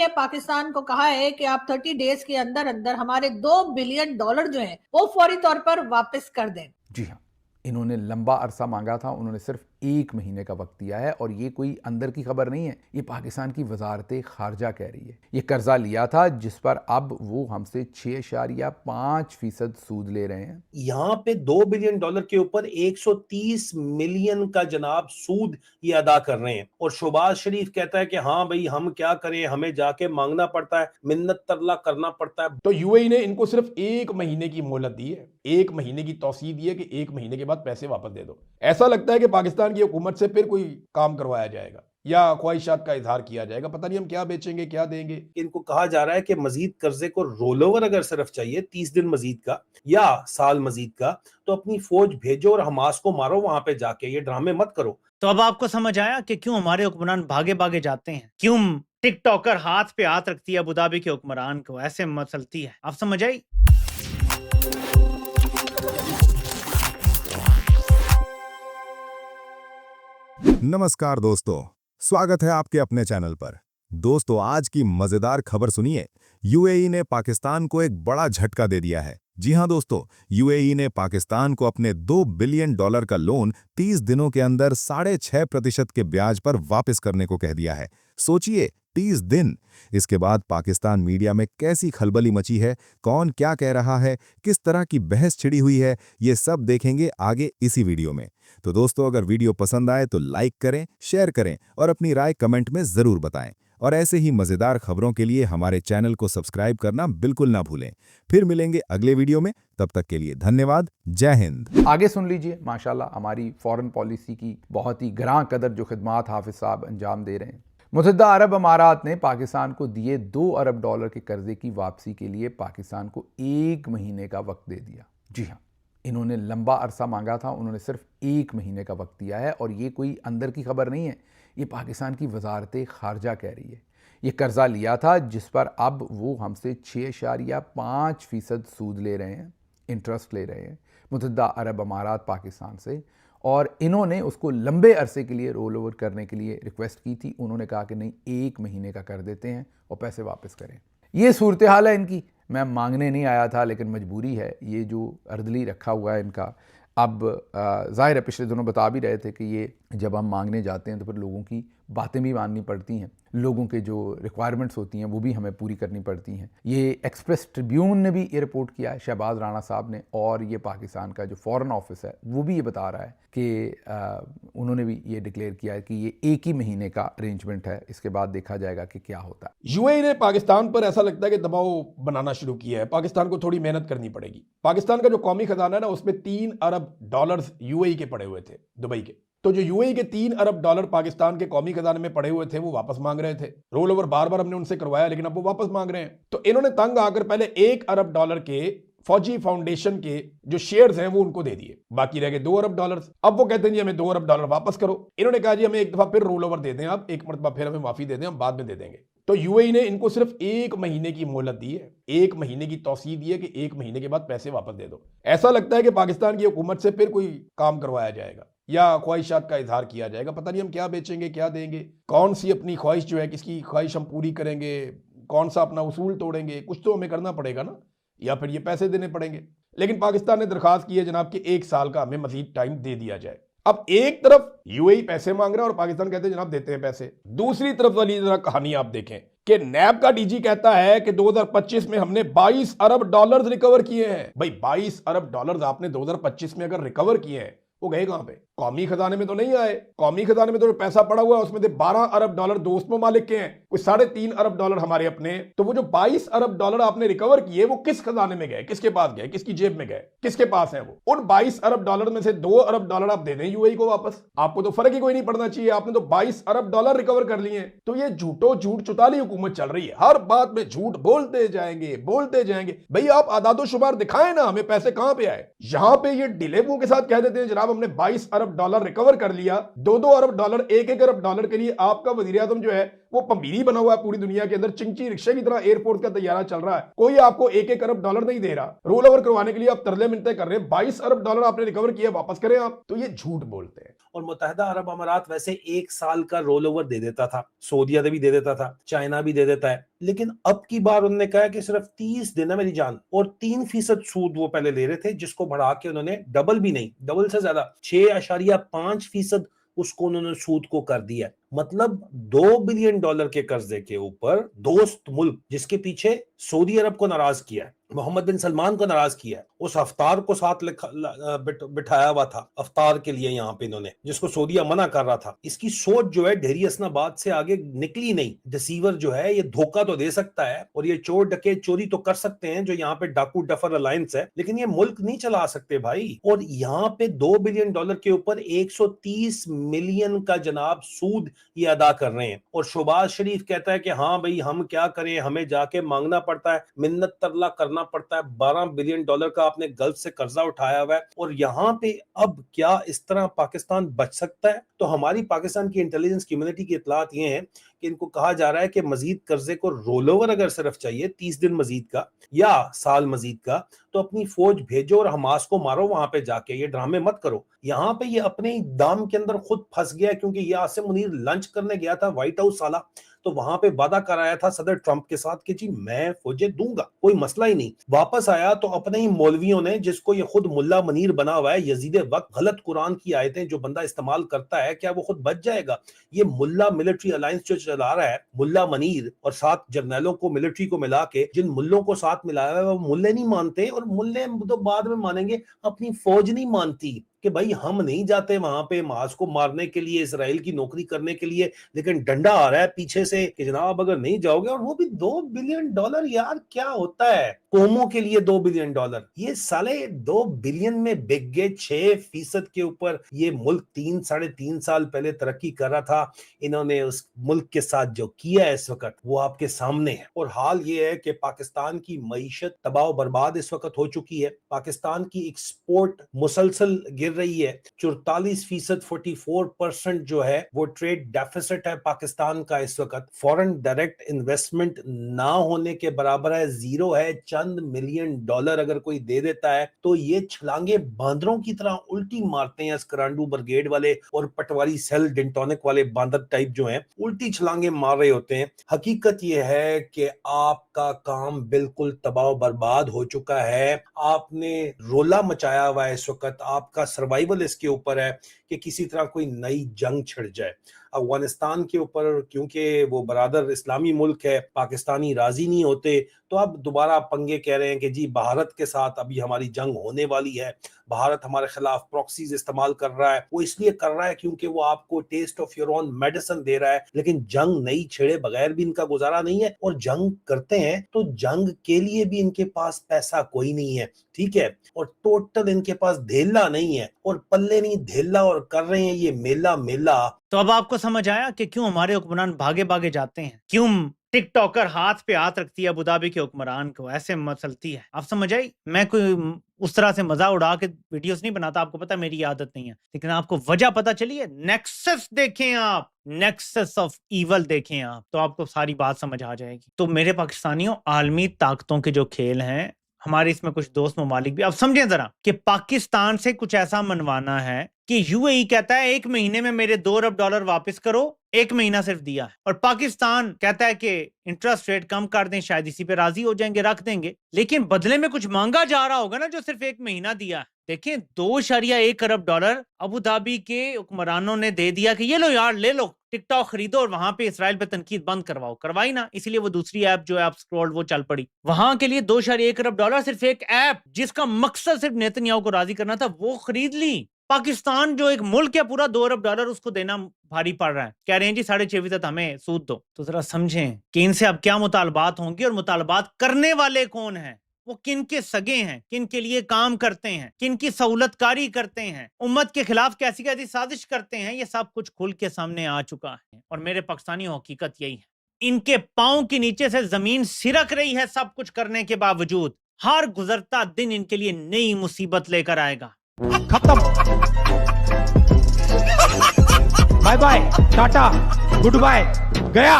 ने पाकिस्तान को कहा है कि आप 30 डेज के अंदर अंदर हमारे $2 बिलियन जो है वो फौरी तौर पर वापस कर दें। जी हाँ, इन्होंने लंबा अरसा मांगा था, उन्होंने सिर्फ 1 महीने का वक्त दिया है। और ये कोई अंदर की खबर नहीं है, ये पाकिस्तान की वजारत खारजा कह रही है। ये कर्जा लिया था जिस पर अब वो हमसे 6.5% सूद ले रहे हैं। यहाँ पे $2 बिलियन के ऊपर 130 मिलियन का जनाब सूद ये अदा कर रहे हैं। और शहबाज शरीफ कहता है कि हाँ भाई हम क्या करें, हमें जाके मांगना पड़ता है, मिन्नत तरला करना पड़ता है। तो यूएई ने इनको सिर्फ 1 महीने की मोहलत दी है, 1 महीने की तौसीह दी है कि 1 महीने के बाद पैसे वापस दे दो। ऐसा लगता है कि पाकिस्तान की हुकूमत से फिर कोई काम करवाया जाएगा या ख्वाहिशात का इजहार किया जाएगा, पता नहीं हम क्या बेचेंगे क्या देंगे। इनको कहा जा रहा है कि मजीद कर्जे को रोल ओवर अगर सिर्फ चाहिए 30 दिन मजीद का या साल मजीद का, तो अपनी फौज भेजो और हमास को मारो वहां पे जाके, ये ड्रामे मत करो। तो अब आपको समझ आया कि क्यों हमारे हुक्मरान भागे भागे जाते हैं, क्यों टिकटॉकर हाथ पे हाथ रखती है अबू धाबी के हुक्मरान को, ऐसे मसलती है। आप समझ आई? नमस्कार दोस्तों, स्वागत है आपके अपने चैनल पर। दोस्तों, आज की मजेदार खबर सुनिए। यूएई ने पाकिस्तान को एक बड़ा झटका दे दिया है। जी हां दोस्तों, यूएई ने पाकिस्तान को अपने $2 बिलियन का लोन 30 दिनों के अंदर 6.5% के ब्याज पर वापस करने को कह दिया है। सोचिए, 30 दिन। इसके बाद पाकिस्तान मीडिया में कैसी खलबली मची है, कौन क्या कह रहा है, किस तरह की बहस छिड़ी हुई है, ये सब देखेंगे आगे इसी वीडियो में। तो दोस्तों, अगर वीडियो पसंद आए तो लाइक करें, शेयर करें और अपनी राय कमेंट में जरूर बताएं। और ऐसे ही मजेदार खबरों के लिए हमारे चैनल को सब्सक्राइब करना बिल्कुल ना भूलें। फिर मिलेंगे अगले वीडियो में, तब तक के लिए धन्यवाद। जय हिंद। आगे सुन लीजिए, माशाल्लाह हमारी फॉरेन पॉलिसी की बहुत ही ग्रां कदर जो खिदमात हाफिज साहब अंजाम दे रहे हैं। मुत्तहिदा अरब अमारात ने पाकिस्तान को दिए $2 अरब के कर्जे की वापसी के लिए पाकिस्तान को 1 महीने का वक्त दे दिया। जी हाँ, इन्होंने लंबा अरसा मांगा था, उन्होंने सिर्फ 1 महीने का वक्त दिया है। और ये कोई अंदर की खबर नहीं है, ये पाकिस्तान की वजारत खारजा कह रही है। ये कर्जा लिया था जिस पर अब वो हमसे 6.5% सूद ले रहे हैं, इंटरेस्ट ले रहे हैं, मुत्तहिदा अरब अमारात पाकिस्तान से। और इन्होंने उसको लंबे अरसे के लिए रोल ओवर करने के लिए रिक्वेस्ट की थी। उन्होंने कहा कि नहीं, 1 महीने का कर देते हैं और पैसे वापस करें। ये सूरत हाल है इनकी। मैं मांगने नहीं आया था, लेकिन मजबूरी है। ये जो अर्दली रखा हुआ है इनका, अब ज़ाहिर है पिछले दिनों बता भी रहे थे कि ये जब हम मांगने जाते हैं तो फिर लोगों की बातें भी माननी पड़ती हैं, लोगों के जो रिक्वायरमेंट्स होती हैं वो भी हमें पूरी करनी पड़ती हैं। ये एक्सप्रेस ट्रिब्यून ने भी ये रिपोर्ट किया है, शहबाज राणा साहब ने, और ये पाकिस्तान का जो फॉरेन ऑफिस है वो भी ये बता रहा है कि उन्होंने भी ये डिक्लेयर किया है कि ये 1 ही महीने का अरेंजमेंट है। इसके बाद देखा जाएगा कि क्या होता है। यूएई ने पाकिस्तान पर ऐसा लगता है कि दबाव बनाना शुरू किया है। पाकिस्तान को थोड़ी मेहनत करनी पड़ेगी। पाकिस्तान का जो कौमी खजाना है ना, उसमें $3 अरब यूएई के पड़े हुए थे, दुबई के। तो जो यूएई के $3 अरब पाकिस्तान के कौमी खजाने में पड़े हुए थे, वो वापस मांग रहे थे। रोल ओवर बार बार हमने उनसे करवाया, लेकिन अब वो वापस मांग रहे हैं। तो इन्होंने तंग आकर पहले $1 अरब के फौजी फाउंडेशन के जो शेयर्स हैं वो उनको दे दिए, बाकी रह गए $2 अरब। अब वो कहते हैं जी हमें $2 अरब वापस करो। इन्होंने कहा जी हमें एक दफा फिर रोल ओवर दे दें, आप एक मरतबा फिर हमें माफी दे दें, हम बाद में दे देंगे। तो यूएई ने इनको सिर्फ 1 महीने की मोहलत दी है, 1 महीने की तौसीह दी है कि 1 महीने के बाद पैसे वापस दे दो। ऐसा लगता है कि पाकिस्तान की हुकूमत से फिर कोई काम करवाया जाएगा या ख्वाहिशात का इजहार किया जाएगा, पता नहीं हम क्या बेचेंगे क्या देंगे, कौन सी अपनी ख्वाहिश जो है, किसकी ख्वाहिश हम पूरी करेंगे, कौन सा अपना उसूल तोड़ेंगे। कुछ तो हमें करना पड़ेगा ना, या फिर ये पैसे देने पड़ेंगे। लेकिन पाकिस्तान ने दरखास्त की है जनाब कि 1 साल का हमें मजीद टाइम दे दिया जाए। अब एक तरफ यूएई पैसे मांग रहा है और पाकिस्तान कहते हैं जनाब देते हैं पैसे। दूसरी तरफ वाली जरा कहानी आप देखें कि नैब का डीजी कहता है कि 2025 में हमने $22 अरब रिकवर किए हैं। भाई $22 अरब आपने 2025 में अगर रिकवर किए हैं, वो गए कहां पे? कौमी खजाने में तो नहीं आए। कौमी खजाने में तो जो पैसा पड़ा हुआ है उसमें से $12 अरब दोस्त ममालिक के हैं, कोई $3.5 अरब हमारे अपने। तो वो जो $22 अरब आपने रिकवर किए, वो किस खजाने में गए, किसके पास गए, किसकी जेब में गए, किसके पास है वो? उन $22 अरब में से $2 अरब आप दे दें यूएई को वापस, आपको तो फर्क ही कोई नहीं पड़ना चाहिए। आपने तो $22 अरब रिकवर कर लिए। तो ये झूठ चुताली हुकूमत चल रही है, हर बात में झूठ बोलते जाएंगे बोलते जाएंगे। भाई आप आदादो शुमार दिखाएं ना, हमें पैसे कहां पे आए। यहां पे ये डिले मुंह के साथ कह देते हैं जनाब हमने $22 अरब रिकवर कर लिया, $2 अरब, $1 अरब के लिए आपका वजीर आजम जो है वो पमीरी बना हुआ है पूरी दुनिया के अंदर, चिंची रिक्शे की तरह एयरपोर्ट का तैयारा चल रहा है, कोई आपको $1-1 अरब नहीं दे रहा। रोल ओवर करवाने के लिए आप तरले मिनते कर रहे हैं, $22 अरब आपने रिकवर किया, वापस करें आप, तो ये झूठ बोलते हैं। और मुत्तहिदा अरब अमारात वैसे 1 साल का रोल ओवर दे देता था, सऊदी अरब भी दे देता था, चाइना भी दे देता है, लेकिन अब की बार उन्होंने कहा कि सिर्फ 30 दिन है मेरी जान, और 3% सूद वो पहले ले रहे थे, जिसको बढ़ा के उन्होंने डबल भी नहीं, डबल से ज्यादा 6.5% उसको उन्होंने सूद को कर दिया। मतलब $2 बिलियन के कर्जे के ऊपर दोस्त मुल्क, जिसके पीछे सऊदी अरब को नाराज किया है, मोहम्मद बिन सलमान को नाराज किया है, उस अफ्तार को साथ बिठाया हुआ था अफ्तार के लिए यहाँ पे इन्होंने, जिसको सऊदीया मना कर रहा था। इसकी सोच जो है ढेरी हसनाबाद से आगे निकली नहीं। डिसीवर जो है ये धोखा तो दे सकता है और ये चोर डकैत चोरी तो कर सकते हैं जो यहाँ पे डाकू डफर अलायंस है, लेकिन ये मुल्क नहीं चला सकते भाई। और यहाँ पे $2 बिलियन के ऊपर 130 मिलियन का जनाब सूद ये अदा कर रहे हैं। और शहबाज शरीफ कहता है कि हाँ भाई हम क्या करें, हमें जाके मांगना पड़ता है, मिन्नत तरला करना पड़ता है। $12 बिलियन का आपने गल्फ से कर्जा उठाया हुआ है, और यहाँ पे अब क्या इस तरह पाकिस्तान बच सकता है? तो हमारी पाकिस्तान की इंटेलिजेंस कम्युनिटी की इतलात ये है कि इनको कहा जा रहा है कि मजीद कर्जे को रोल ओवर अगर सिर्फ चाहिए 30 दिन मजीद का या साल मजीद का, तो अपनी फौज भेजो और हमास को मारो वहां पे जाके, ये ड्रामे मत करो। यहाँ पे ये अपने ही दाम के अंदर खुद फंस गया, क्योंकि ये आसिम मुनीर लंच करने गया था व्हाइट हाउस साला, तो वहां पे वादा कराया था सदर ट्रंप के साथ कि जी मैं फौजें दूंगा, कोई मसला ही नहीं। वापस आया तो अपने ही मौलवियों ने, जिसको ये खुद मुल्ला मनीर बना हुआ है, यजीद वक्त गलत कुरान की आयतें जो बंदा इस्तेमाल करता है, क्या वो खुद बच जाएगा? ये मुल्ला मिलिट्री अलायंस जो चला रहा है, मुल्ला मनीर और 7 जर्नैलों को मिलिट्री को मिला के, जिन मुल्लों को साथ मिलाया है वो मुल्ले नहीं मानते, और मुल्ले तो बाद में मानेंगे, अपनी फौज नहीं मानती कि भाई हम नहीं जाते वहां पे मास को मारने के लिए, इसराइल की नौकरी करने के लिए, लेकिन डंडा आ रहा है पीछे से कि जनाब अगर नहीं जाओगे, और वो भी $2 बिलियन। यार क्या होता है कौमों के लिए $2 बिलियन? ये साले 2 बिलियन में बिक गए। 6% के ऊपर ये मुल्क 3-3.5 साल पहले तरक्की कर रहा था। इन्होंने उस मुल्क के साथ जो किया है इस वक्त वो आपके सामने है। और हाल ये है कि पाकिस्तान की मईशत तबाह बर्बाद इस वक्त हो चुकी है। पाकिस्तान की एक्सपोर्ट मुसलसल गिर रही है। 44%, 44% जो है वो ट्रेड डेफिसिट है पाकिस्तान का इस वक्त। फॉरेन डायरेक्ट इन्वेस्टमेंट ना होने के बराबर है, जीरो है। चंद $मिलियन अगर कोई दे देता है तो ये छलांगे बांदरों की तरह उल्टी मारते हैं। स्करांडू ब्रिगेड वाले और पटवारी सेल डिंटोनिक वाले बांदर टाइप जो हैं, उल्टी छलांगे मार रहे होते हैं। हकीकत ये है कि आपका काम बिल्कुल तबाह बर्बाद हो चुका है। आपने रोला मचाया हुआ है इस वक्त। आपका सर्वाइवल इसके ऊपर है कि किसी तरह कोई नई जंग छिड़ जाए अफगानिस्तान के ऊपर, क्योंकि वो बरादर इस्लामी मुल्क है, पाकिस्तानी राजी नहीं होते, तो अब दोबारा पंगे कह रहे हैं कि जी भारत के साथ अभी हमारी जंग होने वाली है। भारत हमारे खिलाफ प्रॉक्सीज इस्तेमाल कर रहा है। वो इसलिए कर रहा है क्योंकि वो आपको test of your own medicine दे रहा है, लेकिन जंग नई छेड़े बगैर भी इनका गुजारा नहीं है। और जंग करते हैं तो जंग के लिए भी इनके पास पैसा कोई नहीं है, ठीक है, और टोटल इनके पास धेला नहीं है, और पल्ले नहीं धेला, और कर रहे हैं ये मेला मेला। तो अब आपको समझ आया कि क्यों हमारे हुक्मरान भागे भागे जाते हैं, क्यों टिकटॉकर हाथ पे हाथ रखती है अबू धाबी के हुक्मरान को, ऐसे मसलती है। आप समझ आई? मैं कोई उस तरह से मजा उड़ा के वीडियोस नहीं बनाता, आपको पता है मेरी आदत नहीं है, लेकिन आपको वजह पता चली है। नेक्सस देखें आप, नेक्सस ऑफ ईवल देखें आप, तो आपको सारी बात समझ आ जाएगी। तो मेरे पाकिस्तानियों, आलमी ताकतों के जो खेल हैं, हमारे इसमें कुछ दोस्त ममालिक भी, अब समझें जरा कि पाकिस्तान से कुछ ऐसा मनवाना है कि यूएई कहता है 1 महीने में मेरे $2 अरब वापस करो, 1 महीना सिर्फ दिया है, और पाकिस्तान कहता है कि इंटरेस्ट रेट कम कर दें, शायद इसी पे राजी हो जाएंगे, रख देंगे, लेकिन बदले में कुछ मांगा जा रहा होगा ना जो सिर्फ 1 महीना दिया है। देखें, $2.1 अरब अबू धाबी के हुक्मरानों ने दे दिया कि ये लो यार, ले लो, टिकटॉक खरीदो और वहां पे इसराइल पे तनकीद बंद करवाओ। करवाई ना, इसीलिए वो दूसरी ऐप जो है आप स्क्रॉल वो चल पड़ी। वहां के लिए $2.1 अरब सिर्फ एक ऐप जिसका मकसद सिर्फ नेतन्याहू को राजी करना था, वो खरीद ली। पाकिस्तान जो एक मुल्क है पूरा $2 अरब उसको देना भारी पड़ रहा है। कह रहे हैं जी 6.5% हमें सूद दो। तो जरा समझें कि इनसे अब क्या मुतालबात होंगे, और मुतालबात करने वाले कौन हैं, वो किन के सगे हैं, किन के लिए काम करते हैं, किन की सहूलतकारी करते हैं, उम्मत के खिलाफ कैसी कैसी साजिश करते हैं, ये सब कुछ खुल के सामने आ चुका है। और मेरे पाकिस्तानी हकीकत यही है, इनके पांव के नीचे से जमीन सिरक रही है सब कुछ करने के बावजूद। हर गुजरता दिन इनके लिए नई मुसीबत लेकर आएगा। खत्म, bye bye, tata, goodbye, गया।